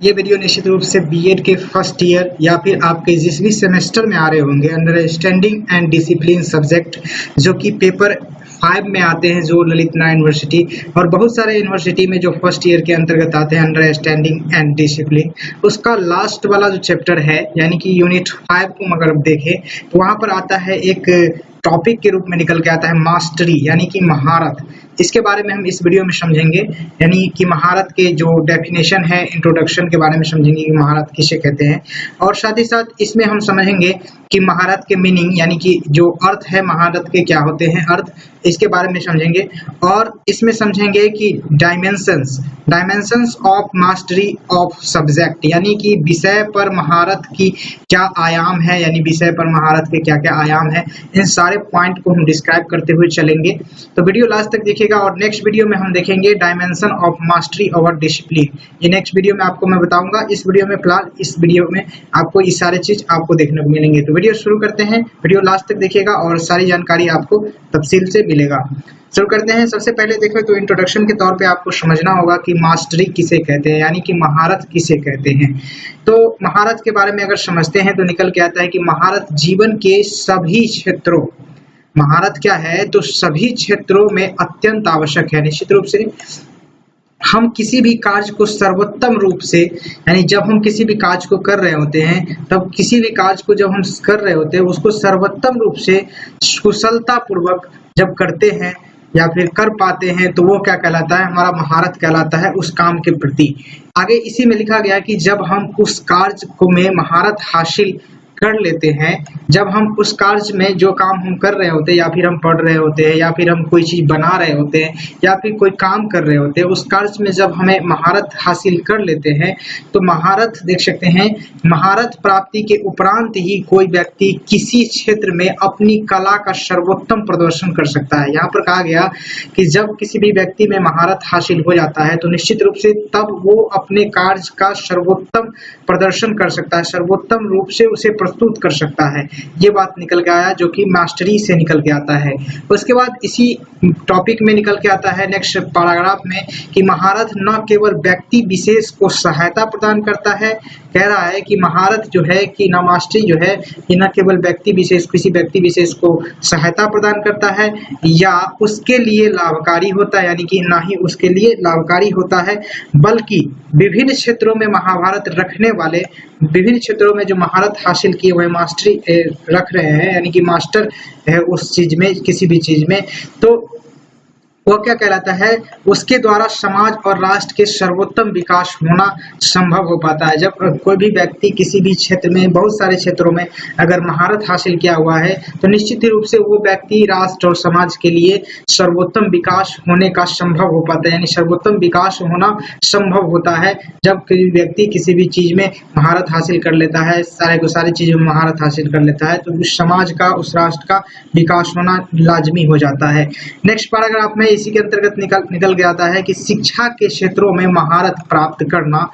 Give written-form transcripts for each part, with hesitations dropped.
ये वीडियो निश्चित रूप से बीएड के फर्स्ट ईयर या फिर आपके जिस भी सेमेस्टर में आ रहे होंगे अंडरस्टैंडिंग एंड डिसिप्लिन सब्जेक्ट, जो कि पेपर 5 में आते हैं, जो ललित नारायण यूनिवर्सिटी और बहुत सारे यूनिवर्सिटी में जो फर्स्ट ईयर के अंतर्गत आते हैं अंडरस्टैंडिंग एंड डिसिप्लिन, उसका लास्ट वाला जो चैप्टर है यानी कि यूनिट 5 को अगर आप देखें तो वहाँ पर आता है एक टॉपिक के रूप में निकल के आता है मास्टरी यानी कि महारत। इसके बारे में हम इस वीडियो में समझेंगे, यानी कि महारत के जो डेफिनेशन है, इंट्रोडक्शन के बारे में समझेंगे कि महारत किसे कहते हैं, और साथ ही साथ इसमें हम समझेंगे कि महारत के मीनिंग यानी कि जो अर्थ है महारत के क्या होते हैं अर्थ, इसके बारे में समझेंगे। और इसमें समझेंगे कि dimensions of mastery of subject, यानी कि विषय पर महारत की क्या आयाम है, यानी विषय पर महारत के क्या क्या आयाम है, इन सारे पॉइंट को हम डिस्क्राइब करते हुए चलेंगे। तो वीडियो लास्ट तक देखिएगा। और नेक्स्ट वीडियो में हम देखेंगे dimension of mastery over discipline. ये नेक्स्ट वीडियो में आपको मैं बताऊंगा। इस वीडियो में फिलहाल इस वीडियो में आपको ये सारे चीज आपको देखने को मिलेंगे। तो वीडियो शुरू करते हैं, वीडियो लास्ट तक देखिएगा और सारी जानकारी आपको तफसील से मिलेगा। शुरू करते हैं। सबसे पहले देखें तो इंट्रोडक्शन के तौर पे आपको समझना होगा कि मास्टरी किसे कहते हैं, यानी कि महारत किसे कहते हैं। तो महारत के बारे में अगर समझते हैं तो निकल के आता है कि महारत जीवन के सभी क्षेत्रों, महारत क्या है तो सभी क्षेत्रों में अत्यंत आवश्यक है। निश्चित रूप से हम किसी भी कार्य को सर्वोत्तम रूप से, यानी जब हम किसी भी कार्य को कर रहे होते हैं, तब किसी भी कार्य को जब हम कर रहे होते हैं उसको सर्वोत्तम रूप से कुशलता पूर्वक जब करते हैं या फिर कर पाते हैं तो वो क्या कहलाता है, हमारा महारत कहलाता है उस काम के प्रति। आगे इसी में लिखा गया कि जब हम उस कार्य को में महारत हासिल कर लेते हैं, जब हम उस कार्य में जो काम हम कर रहे होते हैं या फिर हम पढ़ रहे होते हैं या फिर हम कोई चीज बना रहे होते हैं या फिर कोई काम कर रहे होते हैं, उस कार्य में जब हमें महारत हासिल कर लेते हैं तो महारत देख सकते हैं, महारत प्राप्ति के उपरांत ही कोई व्यक्ति किसी क्षेत्र में अपनी कला का सर्वोत्तम प्रदर्शन कर सकता है। यहाँ पर कहा गया कि जब किसी भी व्यक्ति में महारत हासिल हो जाता है तो निश्चित रूप से तब वो अपने कार्य का सर्वोत्तम प्रदर्शन कर सकता है, सर्वोत्तम रूप से उसे प्रस्तुत कर सकता है। ये बात निकल के आया जो कि मास्टरी से निकल के आता है। उसके बाद इसी टॉपिक में निकल के आता है नेक्स्ट पैराग्राफ में कि महारत न केवल व्यक्ति विशेष को सहायता प्रदान करता है, कह रहा है कि महारत जो है कि न मास्टरी जो है कि न केवल व्यक्ति विशेष, किसी व्यक्ति विशेष को सहायता प्रदान करता है या उसके लिए लाभकारी होता है, यानी कि ना ही उसके लिए लाभकारी होता है, बल्कि विभिन्न क्षेत्रों में महाभारत रखने वाले, विभिन्न क्षेत्रों में जो महारत हासिल किए हुए मास्टरी रख रहे हैं, यानी कि मास्टर है उस चीज में, किसी भी चीज में, तो वो क्या कहलाता है, उसके द्वारा समाज और राष्ट्र के सर्वोत्तम विकास होना संभव हो पाता है। जब कोई भी व्यक्ति किसी भी क्षेत्र में, बहुत सारे क्षेत्रों में अगर महारत हासिल किया हुआ है तो निश्चित रूप से वो व्यक्ति राष्ट्र और समाज के लिए सर्वोत्तम विकास होने का संभव हो पाता है, यानी सर्वोत्तम विकास होना संभव होता है जब कोई व्यक्ति किसी भी चीज में महारत हासिल कर लेता है, सारे को सारी चीजों में महारत हासिल कर लेता है, तो उस समाज का, उस राष्ट्र का विकास होना लाजमी हो जाता है। नेक्स्ट पैराग्राफ में इसी के अंतर्गत निकल के आता है कि शिक्षा के क्षेत्रों में महारत प्राप्त करना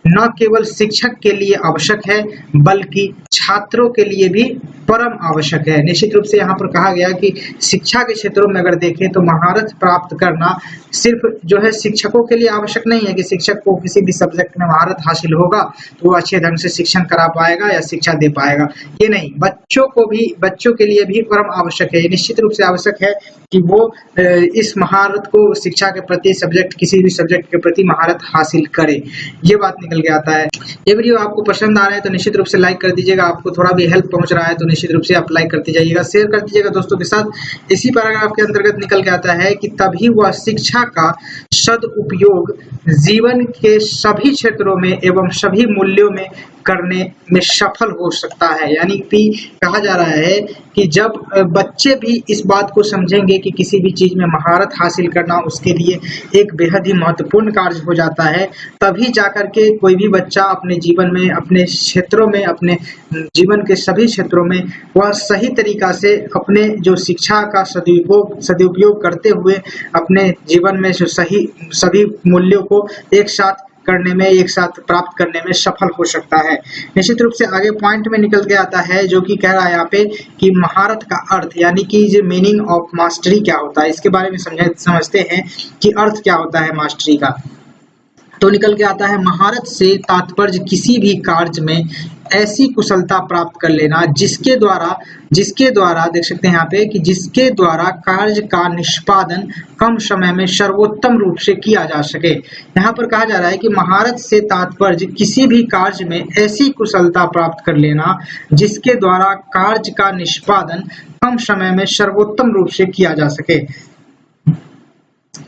न केवल शिक्षक के लिए आवश्यक है बल्कि छात्रों के लिए भी परम आवश्यक है। निश्चित रूप से यहाँ पर कहा गया कि शिक्षा के क्षेत्रों में अगर देखें तो महारत प्राप्त करना सिर्फ जो है शिक्षकों के लिए आवश्यक नहीं है कि शिक्षक को किसी भी सब्जेक्ट में महारत हासिल होगा तो वो अच्छे ढंग से शिक्षण करा पाएगा या शिक्षा दे पाएगा, ये नहीं, बच्चों को भी, बच्चों के लिए भी परम आवश्यक है। ये निश्चित रूप से आवश्यक है कि वो इस महारत को शिक्षा के प्रति, सब्जेक्ट, किसी भी सब्जेक्ट के प्रति महारत हासिल करे, ये बात निकल के आता है। ये वीडियो आपको पसंद आ रहा है तो निश्चित रूप से लाइक कर दीजिएगा, आपको थोड़ा भी हेल्प पहुंच रहा है तो निश्चित रूप से आप लाइक करते जाइएगा, शेयर कर दीजिएगा दोस्तों के साथ। इसी पैराग्राफ के अंतर्गत निकल के आता है कि तभी वह शिक्षा का सदुपयोग जीवन के सभी क्षेत्रों में एवं सभी मूल्यों में करने में सफल हो सकता है। यानी कि कहा जा रहा है कि जब बच्चे भी इस बात को समझेंगे कि किसी भी चीज में महारत हासिल करना उसके लिए एक बेहद ही महत्वपूर्ण कार्य हो जाता है, तभी जाकर के कोई भी बच्चा अपने जीवन में, अपने क्षेत्रों में, अपने जीवन के सभी क्षेत्रों में वह सही तरीका से अपने जो शिक्षा का सदुपयोग करते हुए अपने जीवन में जो सभी मूल्यों को एक साथ करने में, एक साथ प्राप्त करने में सफल हो सकता है। निश्चित रूप से आगे पॉइंट में निकल के आता है जो कि कह रहा है यहाँ पे कि महारत का अर्थ, यानी कि जो मीनिंग ऑफ मास्टरी क्या होता है, इसके बारे में समझते हैं कि अर्थ क्या होता है मास्टरी का। तो निकल के आता है महारत से तात्पर्य किसी भी कार्य में ऐसी कुशलता प्राप्त कर लेना जिसके द्वारा देख सकते हैं यहाँ पे कि जिसके द्वारा कार्य का निष्पादन कम समय में सर्वोत्तम रूप से किया जा सके। यहाँ पर कहा जा रहा है कि महारत से तात्पर्य किसी भी कार्य में ऐसी कुशलता प्राप्त कर लेना जिसके द्वारा कार्य का निष्पादन कम समय में सर्वोत्तम रूप से किया जा सके।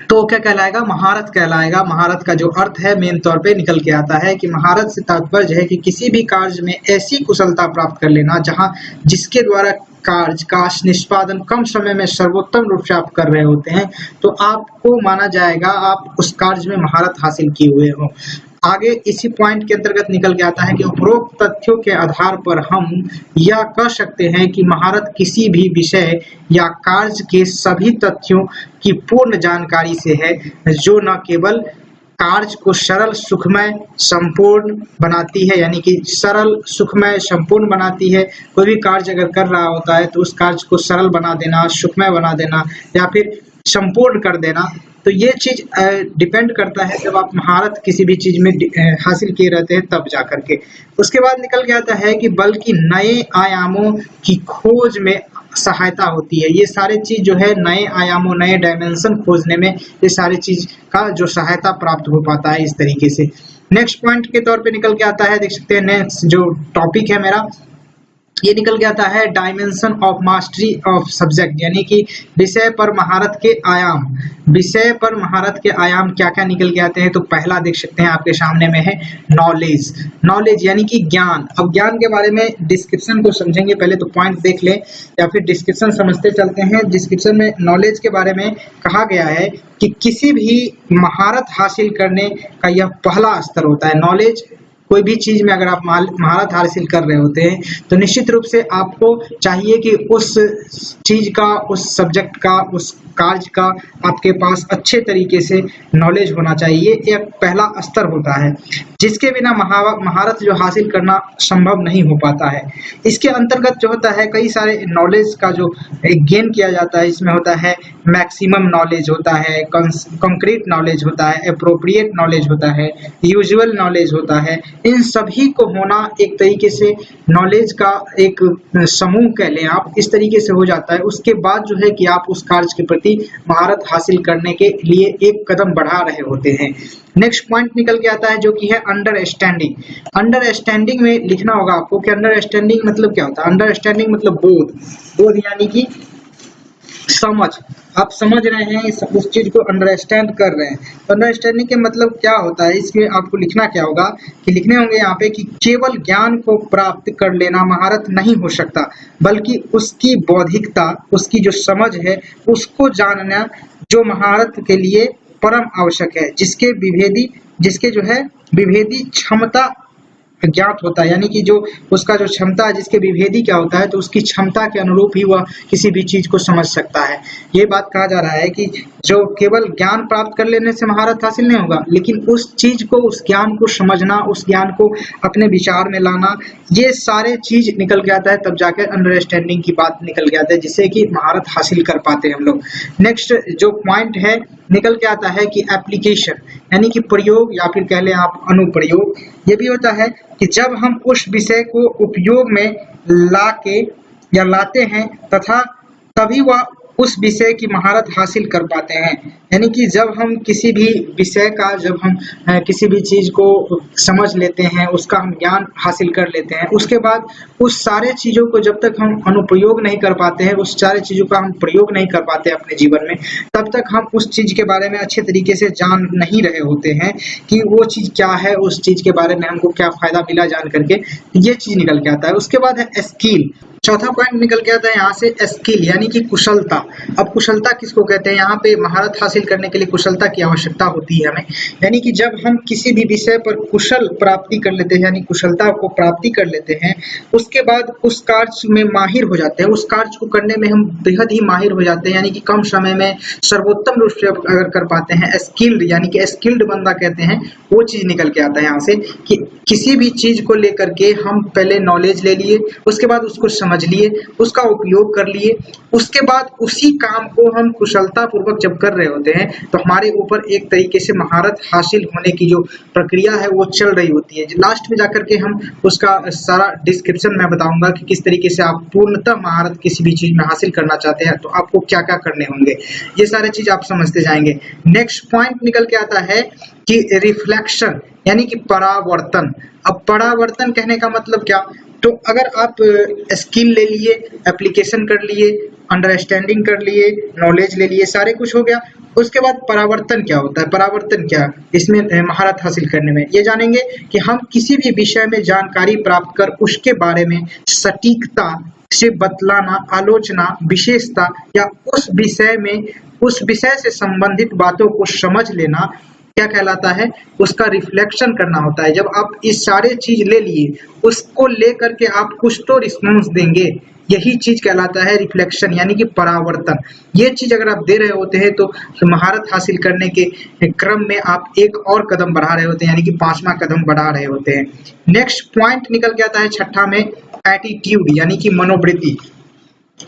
तो क्या कहलाएगा? महारत कहलाएगा। महारत का जो अर्थ है मेन तौर पे निकल के आता है कि महारत से तात्पर्य है कि किसी भी कार्य में ऐसी कुशलता प्राप्त कर लेना जिसके द्वारा कार्य का निष्पादन कम समय में सर्वोत्तम रूप से आप कर रहे होते हैं, तो आपको माना जाएगा आप उस कार्य में महारत हासिल किए हुए हो। आगे इसी पॉइंट के अंतर्गत निकल के आता है कि उपरोक्त तथ्यों के आधार पर हम यह कह सकते हैं कि महारत किसी भी विषय या कार्य के सभी तथ्यों की पूर्ण जानकारी से है, जो न केवल कार्य को सरल सुखमय संपूर्ण बनाती है, यानी कि सरल सुखमय संपूर्ण बनाती है। कोई भी कार्य अगर कर रहा होता है तो उस कार्य को सरल बना देना, सुखमय बना देना या फिर संपूर्ण कर देना, तो ये चीज डिपेंड करता है जब आप महारत किसी भी चीज में हासिल किए रहते हैं तब जा करके। उसके बाद निकल के आता है कि बल्कि नए आयामों की खोज में सहायता होती है। ये सारे चीज जो है नए आयामों, नए डायमेंशन खोजने में ये सारी चीज का जो सहायता प्राप्त हो पाता है इस तरीके से। नेक्स्ट पॉइंट के तौर पे निकल के आता है, देख सकते हैं नेक्स्ट जो टॉपिक है मेरा, ये निकल के आता है dimension of mastery of subject, यानी कि विषय पर महारत के आयाम। विषय पर महारत के आयाम क्या क्या निकल के आते हैं? तो पहला देख सकते हैं आपके सामने में है नॉलेज। नॉलेज यानी कि ज्ञान। अब ज्ञान के बारे में डिस्क्रिप्शन को समझेंगे, पहले तो पॉइंट देख लें या फिर डिस्क्रिप्शन समझते चलते हैं। डिस्क्रिप्शन में नॉलेज के बारे में कहा गया है कि किसी भी महारत हासिल करने का यह पहला स्तर होता है। नॉलेज, कोई भी चीज में अगर आप महारत हासिल कर रहे होते हैं तो निश्चित रूप से आपको चाहिए कि उस चीज का, उस सब्जेक्ट का, उस कार्य का आपके पास अच्छे तरीके से नॉलेज होना चाहिए। ये एक पहला स्तर होता है जिसके बिना महारत जो हासिल करना संभव नहीं हो पाता है। इसके अंतर्गत जो होता है कई सारे नॉलेज का जो गेन किया जाता है, इसमें होता है मैक्सिमम नॉलेज होता है, कंक्रीट नॉलेज होता है, अप्रोप्रिएट नॉलेज होता है, यूजुअल नॉलेज होता है। इन सभी को होना एक तरीके से नॉलेज का एक समूह कह लें आप, इस तरीके से हो जाता है। उसके बाद जो है कि आप उस कार्य के प्रति महारत हासिल करने के लिए एक कदम बढ़ा रहे होते हैं। नेक्स्ट पॉइंट निकल के आता है जो कि है अंडरस्टैंडिंग। अंडरस्टैंडिंग में लिखना होगा आपको कि अंडरस्टैंडिंग मतलब क्या होता है। अंडरस्टैंडिंग मतलब बोध। बोध यानी कि समझ, आप समझ रहे हैं उस चीज को, अंडरस्टैंड कर रहे हैं। अंडरस्टैंडिंग के मतलब क्या होता है, इसमें आपको लिखना क्या होगा कि लिखने होंगे यहाँ पे कि केवल ज्ञान को प्राप्त कर लेना महारत नहीं हो सकता, बल्कि उसकी बौद्धिकता, उसकी जो समझ है उसको जानना जो महारत के लिए परम आवश्यक है, जिसके जो है विभेदी क्षमता ज्ञात होता है, यानी कि जो उसका जो क्षमता है, जिसके विभेदी क्या होता है तो उसकी क्षमता के अनुरूप ही वह किसी भी चीज को समझ सकता है। ये बात कहा जा रहा है कि जो केवल ज्ञान प्राप्त कर लेने से महारत हासिल नहीं होगा, लेकिन उस चीज को, उस ज्ञान को समझना, उस ज्ञान को अपने विचार में लाना, ये सारे चीज निकल के आता है, तब जाकर अंडरस्टैंडिंग की बात निकल के आता है, जिससे कि महारत हासिल कर पाते हैं हम लोग। नेक्स्ट जो पॉइंट है निकल के आता है कि एप्लीकेशन, यानी कि प्रयोग या फिर कह लें आप अनुप्रयोग। ये भी होता है कि जब हम उस विषय को उपयोग में लाते हैं तथा तभी वह उस विषय की महारत हासिल कर पाते हैं। यानी कि जब हम किसी भी विषय का, जब हम किसी भी चीज को समझ लेते हैं, उसका हम ज्ञान हासिल कर लेते हैं, उसके बाद उस सारे चीजों को जब तक हम अनुप्रयोग नहीं कर पाते हैं, उस सारे चीजों का हम प्रयोग नहीं कर पाते अपने जीवन में, तब तक हम उस चीज के बारे में अच्छे तरीके से जान नहीं रहे होते हैं कि वो चीज क्या है, उस चीज के बारे में हमको क्या फायदा मिला जान करके। ये चीज निकल के आता है। उसके बाद है स्किल। चौथा पॉइंट निकल के आता है यहाँ से स्किल, यानी कि कुशलता। अब कुशलता किसको कहते हैं? यहाँ पे महारत हासिल करने के लिए कुशलता की आवश्यकता होती है हमें, यानी कि जब हम किसी भी विषय पर कुशल प्राप्ति कर लेते हैं, यानी कुशलता को प्राप्ति कर लेते हैं, उसके बाद उस कार्य में माहिर हो जाते हैं, उस कार्य को करने में हम बेहद ही माहिर हो जाते हैं, यानी कि कम समय में सर्वोत्तम रूप से अगर कर पाते हैं, स्किल्ड यानी कि स्किल्ड बंदा कहते हैं, वो चीज निकल के आता है यहाँ से कि किसी भी चीज को लेकर के हम पहले नॉलेज ले लिए, उसके बाद उसको समझ लिए, उसका उपयोग कर लिए, उसके बाद उसी काम को हम कुशलता पूर्वक जब कर रहे होते हैं तो हमारे ऊपर एक तरीके से महारत हासिल होने की जो प्रक्रिया है वो चल रही होती है। लास्ट में जाकर के हम उसका सारा डिस्क्रिप्शन मैं बताऊंगा कि किस तरीके से आप पूर्णतः महारत किसी भी चीज में हासिल करना चाहते हैं तो आपको क्या क्या करने होंगे, ये सारे चीज आप समझते जाएंगे। नेक्स्ट पॉइंट निकल के आता है कि रिफ्लेक्शन यानी कि परावर्तन। अब परावर्तन कहने का मतलब क्या, तो अगर आप स्किल ले लिए, एप्लीकेशन कर लिए, अंडरस्टैंडिंग कर लिए, नॉलेज ले लिए, सारे कुछ हो गया, उसके बाद परावर्तन क्या होता है। परावर्तन क्या, इसमें महारत हासिल करने में ये जानेंगे कि हम किसी भी विषय में जानकारी प्राप्त कर उसके बारे में सटीकता से बतलाना, आलोचना, विशेषता या उस विषय से संबंधित बातों को समझ लेना क्या कहलाता है, उसका रिफ्लेक्शन करना होता है। जब आप इस सारे चीज ले लिए, उसको लेकर के आप कुछ तो रिस्पॉन्स देंगे, यही चीज कहलाता है रिफ्लेक्शन यानी कि परावर्तन। ये चीज अगर आप दे रहे होते हैं तो महारत हासिल करने के क्रम में आप एक और कदम बढ़ा रहे होते हैं, यानी कि 5वां कदम बढ़ा रहे होते हैं। नेक्स्ट पॉइंट निकल के आता है 6ठा में, एटीट्यूड यानी कि मनोवृत्ति।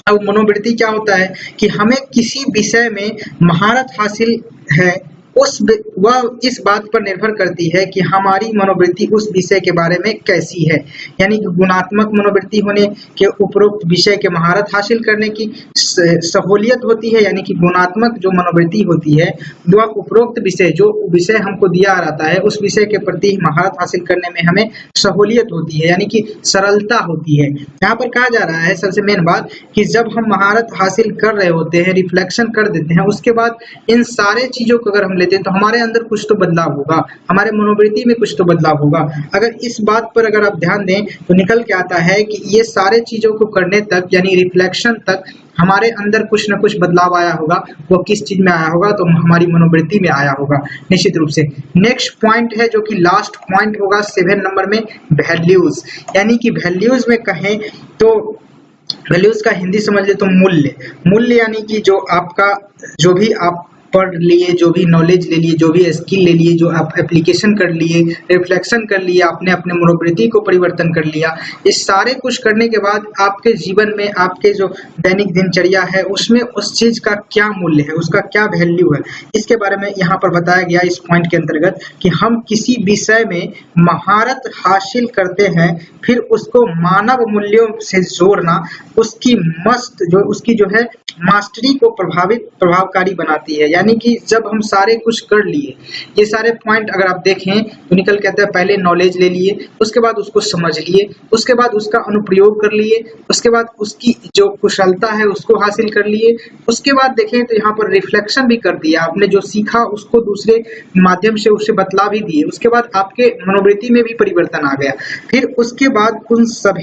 अब मनोवृत्ति क्या होता है कि हमें किसी विषय में महारत हासिल है वह इस बात पर निर्भर करती है कि हमारी मनोवृत्ति उस विषय के बारे में कैसी है। यानी कि गुणात्मक मनोवृत्ति होने के उपरोक्त विषय के महारत हासिल करने की सहूलियत होती है, यानी कि गुणात्मक जो मनोवृत्ति होती है वह उपरोक्त विषय, जो विषय हमको दिया रहता है उस विषय के प्रति महारत हासिल करने में हमें सहूलियत होती है, यानी कि सरलता होती है। यहाँ पर कहा जा रहा है सबसे मेन बात कि जब हम महारत हासिल कर रहे होते हैं, रिफ्लेक्शन कर देते हैं, उसके बाद इन सारे चीजों को अगर हम लेते हैं तो हमारे अंदर कुछ तो बदलाव होगा, हमारे मनोवृत्ति में कुछ तो बदलाव होगा। अगर इस बात पर अगर आप ध्यान दें तो निकल के आता है कि ये सारे चीजों को करने तक यानी रिफ्लेक्शन तक हमारे अंदर कुछ न कुछ बदलाव आया होगा। वो किस चीज में आया होगा, तो हमारी मनोवृत्ति में आया होगा निश्चित रूप से। नेक्स्ट पॉइंट है जो कि लास्ट पॉइंट होगा 7 नंबर में, वैल्यूज। यानी कि वैल्यूज में कहें तो वैल्यूज का हिंदी समझ ले तो मूल्य। मूल्य यानी कि जो आपका जो भी आप पढ़ लिए, जो भी नॉलेज ले लिए, जो भी स्किल ले लिए, जो आप एप्लीकेशन कर लिए, रिफ्लेक्शन कर लिया, आपने अपने मनोवृत्ति को परिवर्तन कर लिया, इस सारे कुछ करने के बाद आपके जीवन में आपके जो दैनिक दिनचर्या है उसमें उस चीज का क्या मूल्य है, उसका क्या वैल्यू है, इसके बारे में यहाँ पर बताया गया इस पॉइंट के अंतर्गत कि हम किसी विषय में महारत हासिल करते हैं, फिर उसको मानव मूल्यों से जोड़ना उसकी उसकी जो है मास्टरी को प्रभावकारी बनाती है। यानी कि जब हम सारे कुछ कर लिए, ये सारे पॉइंट अगर आप देखें तो निकल के आता है, पहले नॉलेज ले लिए, उसके बाद उसको समझ लिए, उसके बाद उसका अनुप्रयोग कर लिए, उसके बाद उसकी जो कुशलता है उसको हासिल कर लिए, उसके बाद देखें तो यहाँ पर रिफ्लेक्शन भी कर दिया, आपने जो सीखा उसको दूसरे माध्यम से उसे बतला भी दिए, उसके बाद आपके मनोवृत्ति में भी परिवर्तन आ गया। फिर उसके बाद उन सब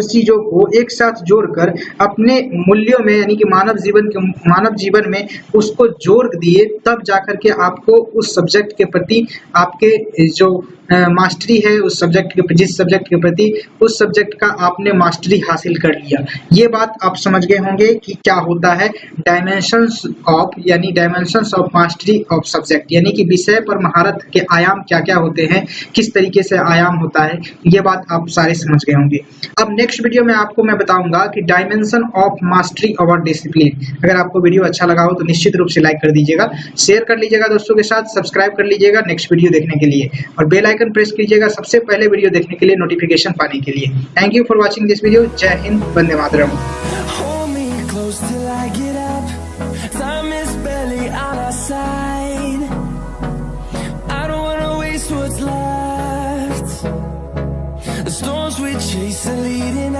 चीजों को एक साथ जोड़कर अपने मूल्यों में यानी कि मानव जीवन में उसको जोड़ दिए, तब जाकर के आपको उस सब्जेक्ट के प्रति आपके जो मास्टरी है उस सब्जेक्ट के, जिस सब्जेक्ट के प्रति उस सब्जेक्ट का आपने मास्टरी हासिल कर लिया। ये बात आप समझ गए होंगे कि क्या होता है dimensions of mastery of subject, यानी कि विषय पर महारत के आयाम क्या क्या होते हैं, किस तरीके से आयाम होता है, ये बात आप सारे समझ गए होंगे। अब नेक्स्ट वीडियो में आपको मैं बताऊंगा कि dimension of mastery over discipline. अगर आपको वीडियो अच्छा लगा हो तो निश्चित रूप से लाइक कर दीजिएगा, शेयर कर लीजिएगा दोस्तों के साथ, सब्सक्राइब कर लीजिएगा नेक्स्ट वीडियो देखने के लिए, और बेल आइकन प्रेस कीजिएगा सबसे पहले वीडियो देखने के लिए, नोटिफिकेशन पाने के लिए। Thank you for watching this video. जय Hind, Vande Mataram. Storms we chase are leading